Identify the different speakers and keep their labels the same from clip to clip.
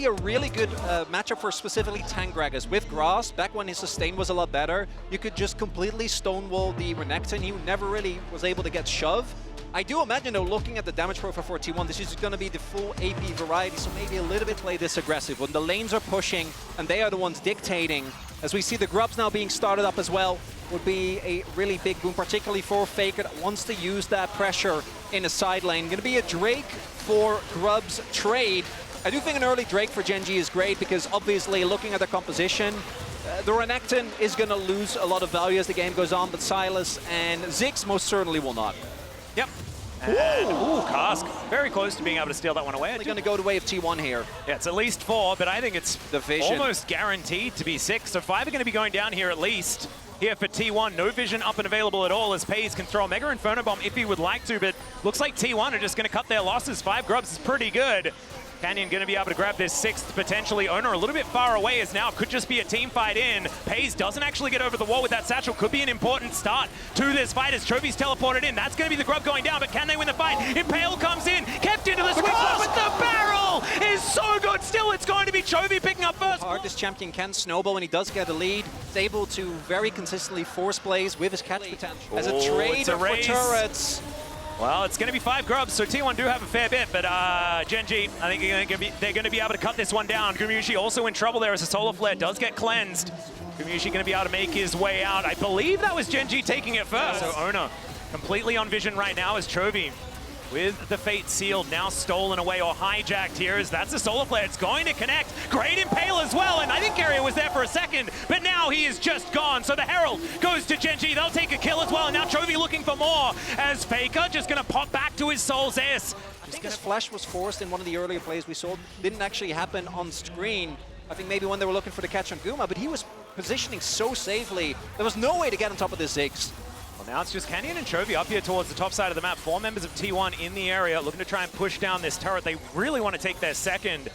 Speaker 1: be a really good matchup for specifically Tangragas. With Grass, back when his sustain was a lot better, you could just completely stonewall the Renekton. He never really was able to get shove. I do imagine, though, looking at the damage profile for T1, this is going to be the full AP variety, so maybe a little bit play this aggressive. When the lanes are pushing and they are the ones dictating, as we see the Grubs now being started up as well, would be a really big boom, particularly for Faker that wants to use that pressure in a side lane. Going to be a Drake for Grubs trade. I do think an early Drake for GenG is great because obviously looking at the composition, the Renekton is going to lose a lot of value as the game goes on, but Sylas and Ziggs most certainly will not.
Speaker 2: Yep. And, ooh, Cask, very close to being able to steal that one away.
Speaker 1: They're going to go the way of T1 here.
Speaker 2: Yeah, it's at least 4, but I think it's almost guaranteed to be 6. So 5 are going to be going down here at least. Here for T1, no vision up and available at all as Paze can throw a Mega Inferno Bomb if he would like to, but looks like T1 are just going to cut their losses. 5 Grubs is pretty good. Canyon going to be able to grab this 6th, potentially. Owner a little bit far away as now could just be a team fight in. Paze doesn't actually get over the wall with that satchel. Could be an important start to this fight as Chovy's teleported in. That's going to be the Grub going down, but can they win the fight? Impale comes in, kept into the sweet spot, but the barrel is so good. Still, it's going to be Chovy picking up first.
Speaker 1: Hard this champion can snowball when he does get a lead. He's able to very consistently force plays with his catch potential. As a trade for turrets.
Speaker 2: Well, it's going to be 5 Grubs, so T1 do have a fair bit, but GenG, I think they're going to be able to cut this one down. Gumushi also in trouble there as a Solar Flare does get cleansed. Gumushi going to be able to make his way out. I believe that was GenG taking it first. So Owner completely on vision right now as Chovy with the Fate sealed, now stolen away or hijacked here as that's a Solar Flare. It's going to connect. Great Impale as well, and I think Carrier was there for a second, but now he is just gone. So the Herald goes to GenG. They'll take a kill as well, and now Chovy looking for more as Faker just going to pop back to his Soul's Ace.
Speaker 1: I think his flash was forced in one of the earlier plays we saw. Didn't actually happen on screen. I think maybe when they were looking for the catch on Guma, but he was positioning so safely. There was no way to get on top of the Ziggs.
Speaker 2: Well, now it's just Canyon and Chovy up here towards the top side of the map. 4 members of T1 in the area looking to try and push down this turret. They really want to take their second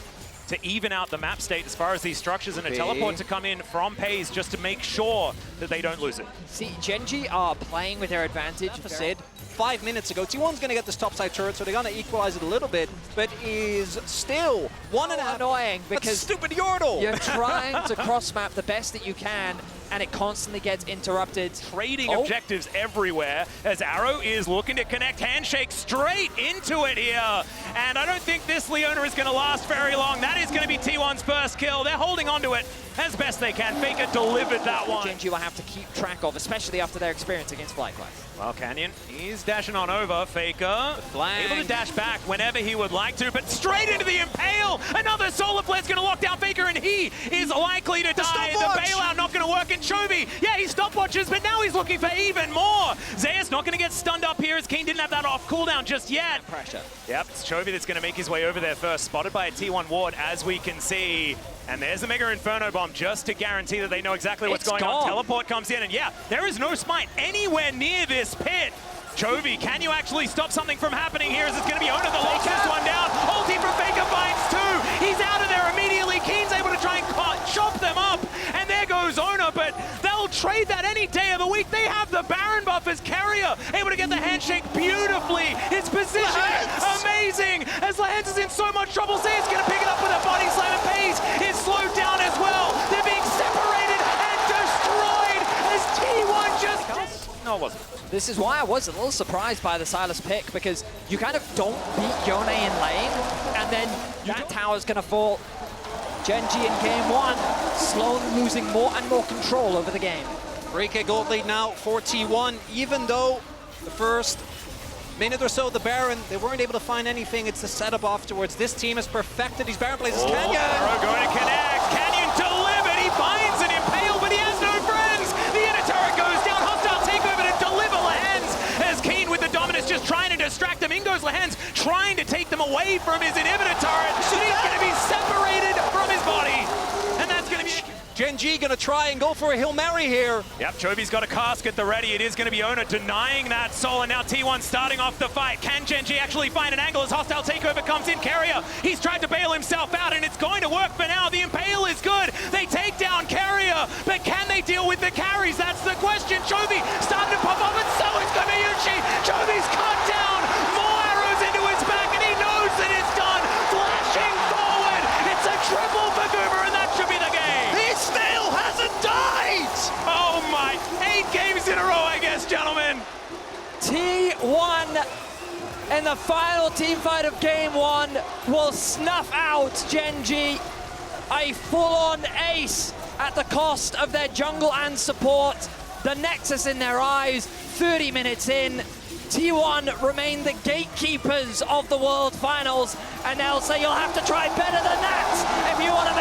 Speaker 2: to even out the map state as far as these structures, and a teleport to come in from Paze just to make sure that they don't lose it.
Speaker 3: See, GenG are playing with their advantage.
Speaker 1: I said 5 minutes ago, T1's going to get this topside turret, so they're going to equalize it a little bit, but is still 1.5.
Speaker 3: Annoying because
Speaker 1: that's stupid Yordle.
Speaker 3: You're trying to cross map the best that you can, and it constantly gets interrupted.
Speaker 2: Trading objectives everywhere as Arrow is looking to connect Handshake straight into it here. And I don't think this Leona is going to last very long. That is going to be T1's first kill. They're holding on to it as best they can. Faker delivered that one.
Speaker 3: GenG will have to keep track of, especially after their experience against FlyQuest.
Speaker 2: Well, Canyon, he's dashing on over. Faker able to dash back whenever he would like to, but straight into the Impale. Another Solar Flare's going to lock down Faker, and he is likely to die. The bailout not going to work. And Chovy, yeah, he stopwatches, but now he's looking for even more. Zeus not going to get stunned up here as Keen didn't have that off cooldown just yet.
Speaker 3: Pressure.
Speaker 2: Yep, it's Chovy that's going to make his way over there first. Spotted by a T1 ward, as we can see. And there's a Mega Inferno Bomb just to guarantee that they know exactly what's going on. Teleport comes in, and yeah, there is no smite anywhere near this pit. Chovy, can you actually stop something from happening here? As it's going to be Owner that locks this one down. Ulti from Faker finds 2. He's out of there immediately. Keen's able to try and chop them up. And there goes Owner, but they'll trade that any day of the week. They have the Baron buff as Carrier, able to get the handshake beautifully. His position, amazing. As Lehens is in so much trouble, Zay's going to pick it up with a body slam, and Paze is slowed down as well. They're being separated and destroyed as T1 just... No, it wasn't.
Speaker 3: This is why I was a little surprised by the Sylas pick, because you kind of don't beat Yone in lane, and then that tower's going to fall. GenG in game 1, slowly losing more and more control over the game.
Speaker 1: 3K gold lead now for T1, even though the first minute or so the Baron, they weren't able to find anything. It's the setup afterwards. This team has perfected these Baron plays. Canyon!
Speaker 2: Arrow going to connect. Canyon delivered. He finds an Impale, but he has no friends. The inner turret goes down. Hostile takeover to deliver Lehens as Keen with the dominance just trying to distract him. In goes Lehens, trying to take them away from his inhibitor turret. And he's going to be separated from his body. And that's going to be...
Speaker 1: GenG gonna try and go for a Hail Mary here.
Speaker 2: Yep, Chovy's got a cask at the ready. It is gonna be Owner denying that soul, and now T1 starting off the fight. Can GenG actually find an angle as hostile takeover comes in? Carrier, he's tried to bail himself out, and it's going to work for now. The Impale is good. They take down Carrier, but can they deal with the carries? That's the question. Chovy starting to pop up, and so is Gumushi. Chovy's cut down. More arrows into his back, and he knows that it's done. Flashing forward. It's a
Speaker 3: 1 in the final team fight of game 1 will snuff out GenG. A full-on ace at the cost of their jungle and support. The Nexus in their eyes, 30 minutes in. T1 remain the gatekeepers of the World Finals, and they'll say you'll have to try better than that if you want to